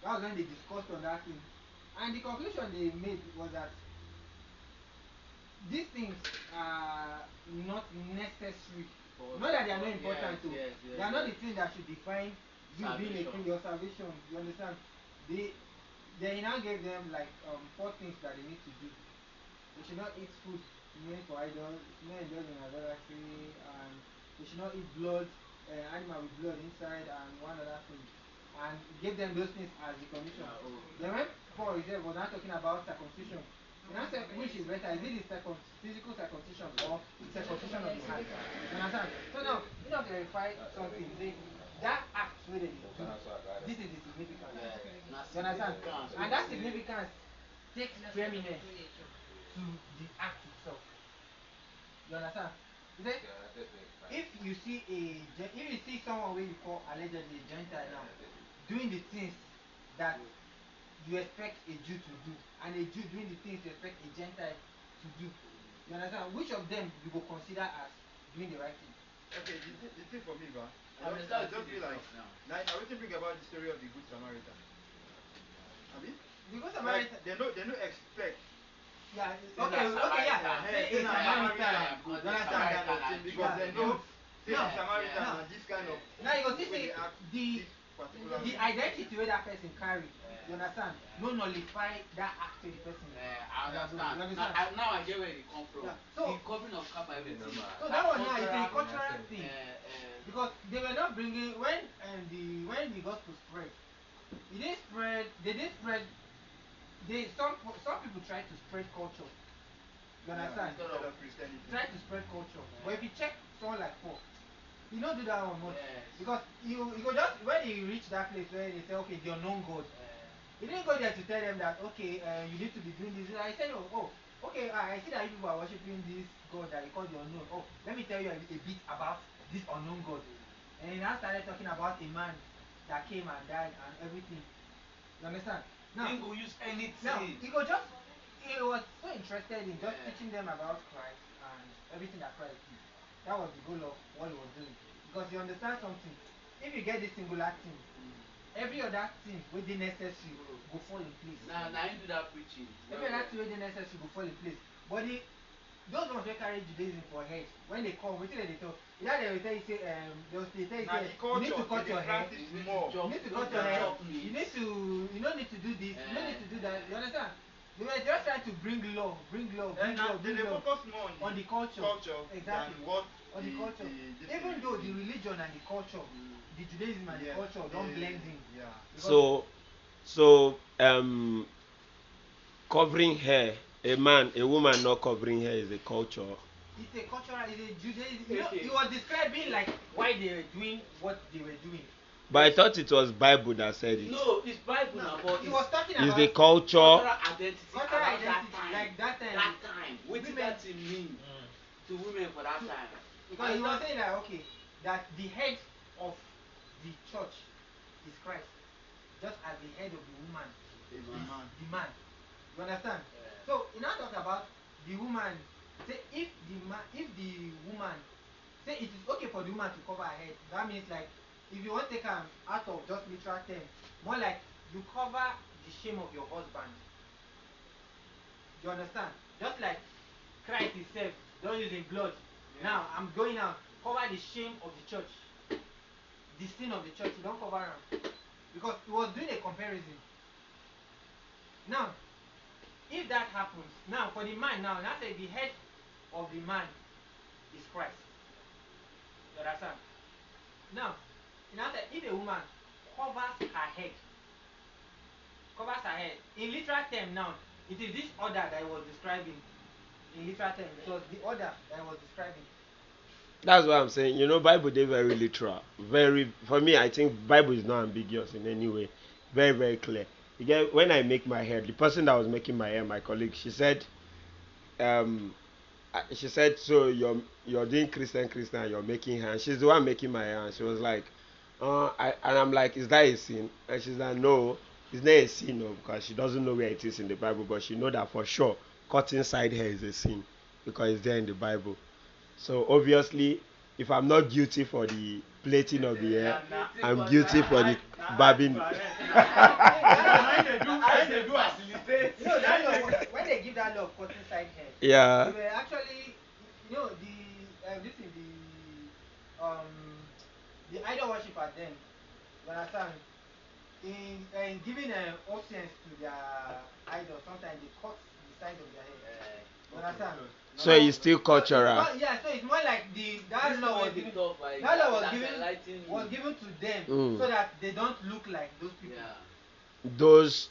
That was when they discussed on that thing, and the conclusion they made was that these things are not necessary. Not that they are not important too. They are not the thing that should define you being a king, your salvation. You understand? They they now gave them like four things that they need to do. They should not eat food made for idols. They should not indulge in idolatry, and they should not eat blood, animal with blood inside, and one other thing. And gave them those things as the commission. Then when Paul is there, was not talking about circumcision. You now say which is better? Is it the physical circumcision or the circumcision of the heart? You understand? So now, you know, clarify something. Say that act where they do, this is the significance. You understand? And that significance takes preeminence to the act itself. You understand? You say, if you see someone where you call allegedly a Gentile now doing the things that you expect a Jew to do, and a Jew doing the things you expect a Gentile to do, you understand? Which of them you will consider as doing the right thing? Okay, the thing for me, bro, I just feel like I want to bring about the story of the Good Samaritan. I mean, the Good Samaritan, like, they no expect. Yeah, okay, yeah. Say Samaritan. You understand that? Because they know, say Samaritan and this kind of. Now you go see say the identity where that person carry. You understand? No nullify that act to the person. I understand. You understand? Now I get where it come from. Yeah. So, the covering of cap everything. So that one now is a cultural thing. Because they were not bringing when the gospel spread, it didn't spread. They didn't spread. Some people try to spread culture. You understand? Instead of Christianity. Try to spread culture. But if you check someone like Paul, he don't do that one much. Because you go just when he reach that place where they say, okay, the unknown God. He didn't go there to tell them that, okay, you need to be doing this. I said, oh, okay, I see that you people are worshiping this God that you call the unknown. Oh, let me tell you a bit about this unknown God. And he now started talking about a man that came and died and everything. You understand? Now, he go use anything. Now, he was so interested in just teaching them about Christ and everything that Christ did. That was the goal of what he was doing. Because you understand something. If you get this singular thing, every other thing with the necessary go fall in place. Now you do that preaching. Every other thing with the necessary go fall in place. But those ones wey carry Judaism for head, when they come, wetin dem dey talk? Either they will tell you say, they will tell you say, you need to cut your hair. You need to cut your hair. You don't need to do this. You don't need to do that. You understand? They were just trying to bring law. They focus more on the culture. Exactly. Than what on the culture. Even though the religion and the culture, the Judaism and the culture don't blend in. Yeah. Covering hair, a woman not covering hair is a culture. It's a cultural, it's a Judaism. You know, he was describing like why they were doing what they were doing. But I thought it was Bible that said it. No, it's Bible now, but he was talking about the culture. Cultural identity. Like that time. That time. What did that mean to women for that time? Because he was saying that that the head of the church is Christ, just as the head of the woman is the man. You understand? Yeah. So he now talks about the woman. Say if the woman, say it is okay for the woman to cover her head. That means like if you want to take her out of just literal terms, more like you cover the shame of your husband. You understand? Just like Christ himself don't use his blood. Yeah. Now I'm going out cover the shame of the church, the sin of the church. You don't cover them because he was doing a comparison. Now, if that happens, now for the man, now say the head of the man is Christ. You understand? Now say if a woman covers her head, in literal term now, it is this order that I was describing. In literal term, it was the order that I was describing. That's what I'm saying. You know, Bible they very literal. For me, I think Bible is not ambiguous in any way. Very, very clear. Again, when I make my hair, the person that was making my hair, my colleague, um, she said, so you're doing Christian, you're making hair. And she's the one making my hair, and she was like, and I'm like, is that a sin? And she's like, no, it's not a sin, no, because she doesn't know where it is in the Bible, but she know that for sure cutting side hair is a sin because it's there in the Bible. So obviously, if I'm not guilty for the plating of the hair, I'm guilty for the barbing. When they give that law of cutting side hair, Yeah. they were actually, the idol worshipper then, you understand, in giving obedience to their idol, sometimes they cut the side of their hair. You understand? So it's still cultural. So it's more like that law was given. That law was given to them so that they don't look like those people. Yeah. Those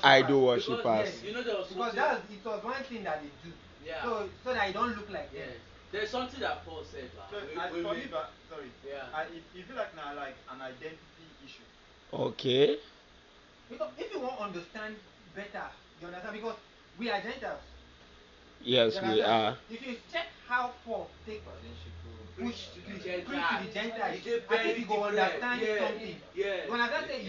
idol worshippers. Yes, You know there was because it was one thing that they do. Yeah. So that you don't look like them. There's something that Paul said. So for me, sorry. Yeah. It feel like now like an identity issue. Okay. Because if you want to understand better, you understand, because we are Gentiles. Yes, we are. If you check how Paul push to the Gentiles, I think you go understand something. Yeah. You understand?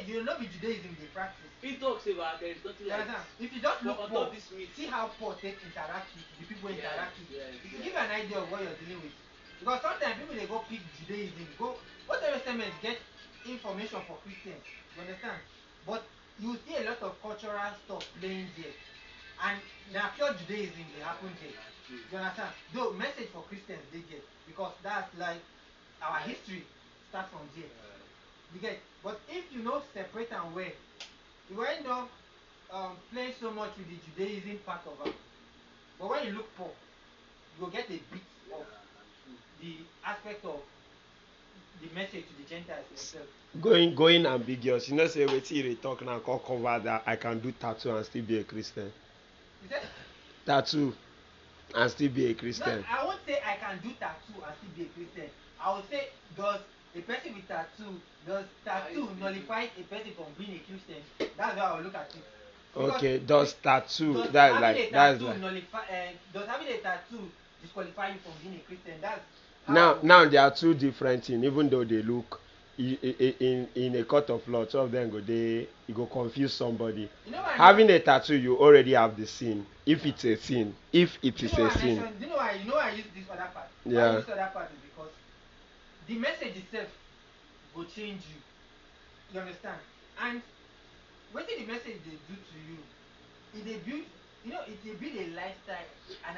You know the Judaism they practice. He talks about there is nothing like. If you just look on Paul, top this meat, see how Paul interact with the people interact with. Yes, It will give you an idea of what you're dealing with. Because sometimes people they go pick Judaism, what Testament get information for Christians. You understand? But you see a lot of cultural stuff playing there. And there are pure Judaism they happen there. You understand? Though message for Christians they get, because that's like our history starts from there. You get? But if you know separate and wear, you end up playing so much with the Judaism part of it. But when you look for, you will get a bit of the aspect of the message to the Gentiles themselves. Going ambiguous. You know, say we see they talk now, call cover that I can do tattoo and still be a Christian. Is that? Tattoo and still be a Christian. No, I won't say I can do tattoo and still be a Christian. I would say, does a person with tattoo nullify a person from being a Christian? That's how I will look at it. Because Okay, does tattoo does that's having like a tattoo disqualify you from being a Christian? That's now there are two different things, even though they look in a court of law, two of them you go confuse somebody. Having a tattoo, you already have the sin. If it's a sin, if it is a sin. You know why I use this other part? Yeah. Why I use this other part is because the message itself will change you. You understand? And what the message they do to you, it they build, it build a lifestyle.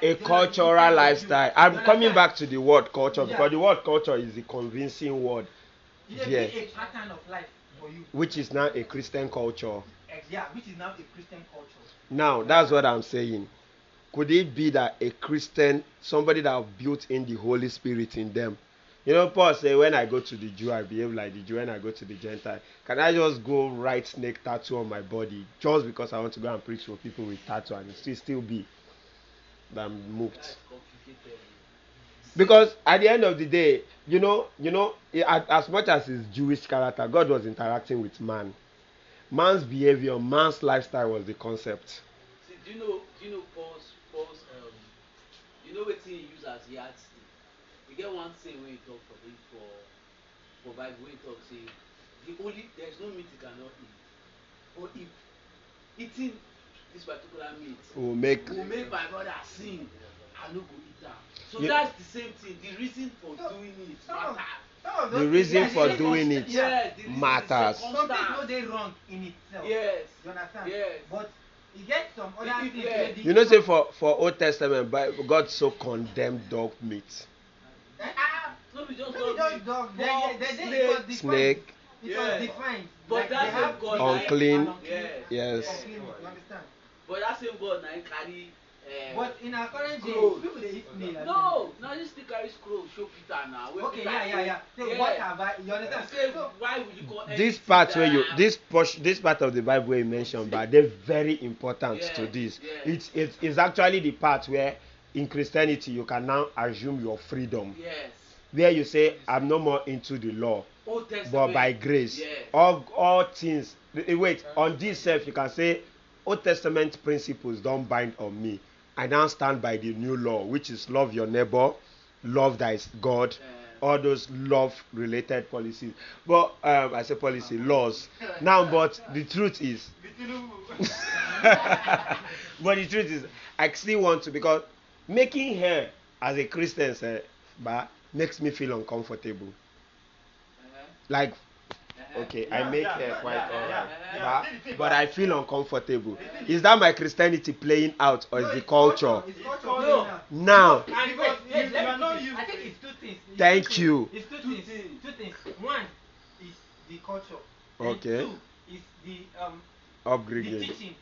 A cultural lifestyle. I'm coming back to the word culture because the word culture is the convincing word. It build a pattern of life for you. Which is now a Christian culture. Yeah, which is now a Christian culture. Now, that's what I'm saying. Could it be that a Christian, somebody that have built in the Holy Spirit in them? You know, Paul say, when I go to the Jew, I behave like the Jew. When I go to the Gentile, can I just go write snake tattoo on my body just because I want to go and preach for people with tattoo and it still be that I'm moved? Because at the end of the day, as much as his Jewish character, God was interacting with man. Man's behavior, man's lifestyle was the concept. See, do you know Paul's what he use as yardstick? You get one thing when you talk for Bible, when you talk, say there's no meat you cannot eat. Or if eating this particular meat will make my brother sin, I no go eat that. So that's the same thing. The reason for doing it matters. The reason for doing it matters. Some things no they wrong in itself. Yes. You understand? Yes. But you get some other things. You know, say for Old Testament, God so condemned dog meat. No, we just dog. Snake. It was defined. But that same God unclean. Yes. Unclean, you understand? But that same God now carry. But in our current day, people they eat meal. No, this still carry scroll show Peter now. Okay, yeah. So what have I? You understand? So why would you call this part where this part of the Bible where you mentioned, but they're very important to this. Yes. It's actually the part where in Christianity you can now assume your freedom. Yes. Where you say, I'm no more into the law, but by grace. Yes. All things. Wait, on this self you can say, Old Testament principles don't bind on me. I now stand by the new law, which is love your neighbor, love thy God, all those love-related policies. But I say policy, laws. Now, but the truth is, I still want to, because making hair as a Christian, makes me feel uncomfortable. Like, okay, I make hair quite alright, Yeah. but I feel uncomfortable. Is that my Christianity playing out, or is the culture? It's culture. No. Now, Because you are not used. I think it's two things. thank you. It's two things. Two things. One is the culture. And Okay. two is the Upbringing. teaching.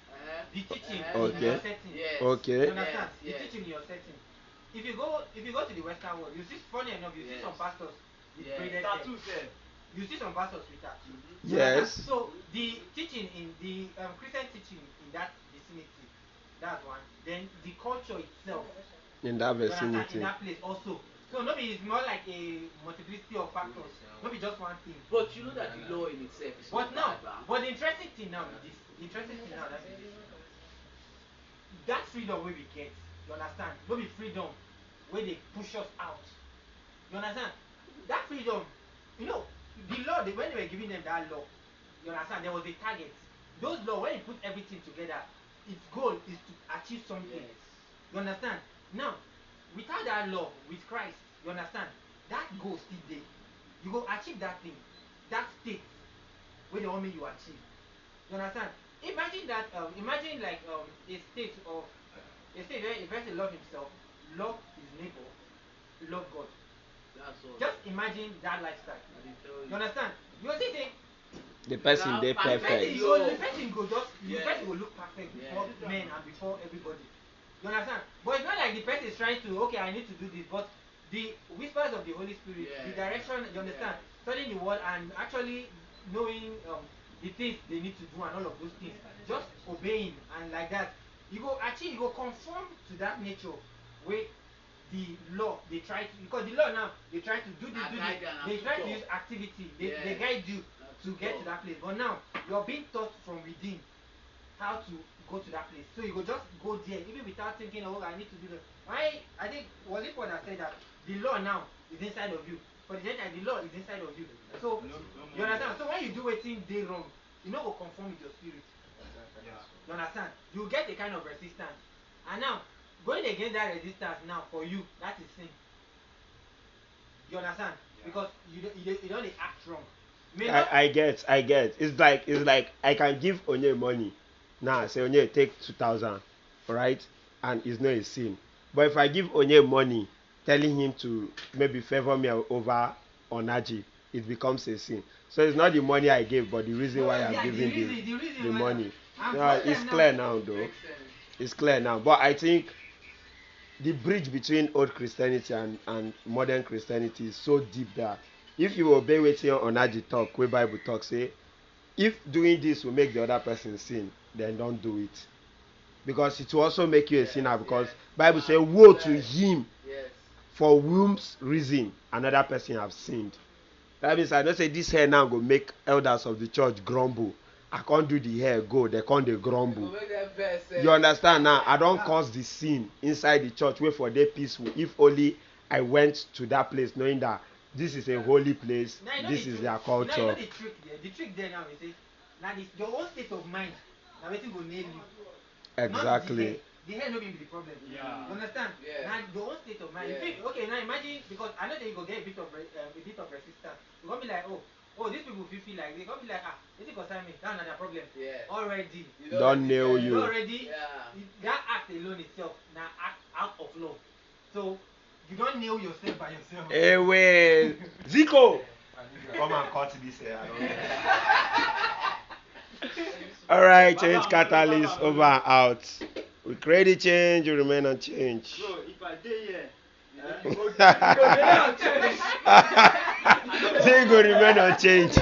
The teaching in Okay. your setting. Yes. Okay. You understand? Yes. The teaching in your setting. If you go to the Western world, you see, funny enough, you see some pastors with braided hair. Tattoos there. You see some pastors with tattoos. Yes. So the teaching in the Christian teaching in that vicinity, that's one. Then the culture itself In that in vicinity. that place also. So maybe it's more like a multiplicity of factors. Maybe just one thing. But you know that the law in itself is But not now, bad. but the interesting thing now is this. The interesting thing now that is this. That freedom where we get, you understand? No be freedom where they push us out. You understand? That freedom, you know, the law, when they were giving them that law, you understand, there was a target. Those law, when you put everything together, its goal is to achieve something. Yes. You understand? Now, without that law, with Christ, you understand, that goal still there. You go achieve that thing, that state where they want me you achieve. You understand? Imagine that. Imagine like a state where a person love himself, love his neighbor, love God. That's all. Just imagine that lifestyle. I dey tell You understand? You will see say The person they the person perfect. the person will look perfect before men and before everybody. You understand? But it's not like the person is trying to, okay, I need to do this, but the whispers of the Holy Spirit, the direction, you understand, studying the word and actually knowing the things they need to do and all of those things, just obeying and like that, you go conform to that nature where the law they try to, because the law now they try to do this, they try to use activity, they guide you to get to that place. But now you're being taught from within how to go to that place. So you go just go there even without thinking, oh, I need to do that. I think was it what I said that the law now is inside of you. For the Gentile, the law is inside of you. So you understand? So when you do a thing they wrong, you know go conform with your spirit. You understand? You get a kind of resistance. And now going against that resistance now for you, that is sin. You understand? Because you don't act wrong. I get. It's like I can give Onye money. Now I say Onye take 2,000, right? And it's not a sin. But if I give Onye money, telling him to maybe favor me over Onaji, it becomes a sin. So it's not the money I gave, but the reason why I'm giving the money. It's clear now, though. It's clear now. But I think the bridge between old Christianity and modern Christianity is so deep that if you obey wetin Onaji talk, wey Bible talk say, if doing this will make the other person sin, then don't do it, because it will also make you a sinner, because Bible say woe to him for whom's reason another person have sinned. That means I don't say this hair now go make elders of the church grumble. I can't do the hair go, they can't they grumble. You understand now? I don't cause the sin inside the church wait for they peaceful. If only I went to that place knowing that this is a holy place, this is their culture. You know the trick there now is now your own state of mind. Now waiting will nail you. Exactly. The hair no be the problem. Yeah. You understand? Yeah. Now your own state of mind. Yeah. You think, okay, now imagine, because I know that you go get a bit of resistance. You gonna be like, oh, these people feel like they gonna be like, this is concern me. That's not their problem. Yeah. Already. Don't nail you. Already. Yeah. That act alone itself now act out of love. So you don't nail yourself by yourself. Hey, wait. Zico! Come and cut this hair. Alright, change catalyst over and out. We create a change, you remain unchanged. Bro, if I did here, Say you go remain unchanged.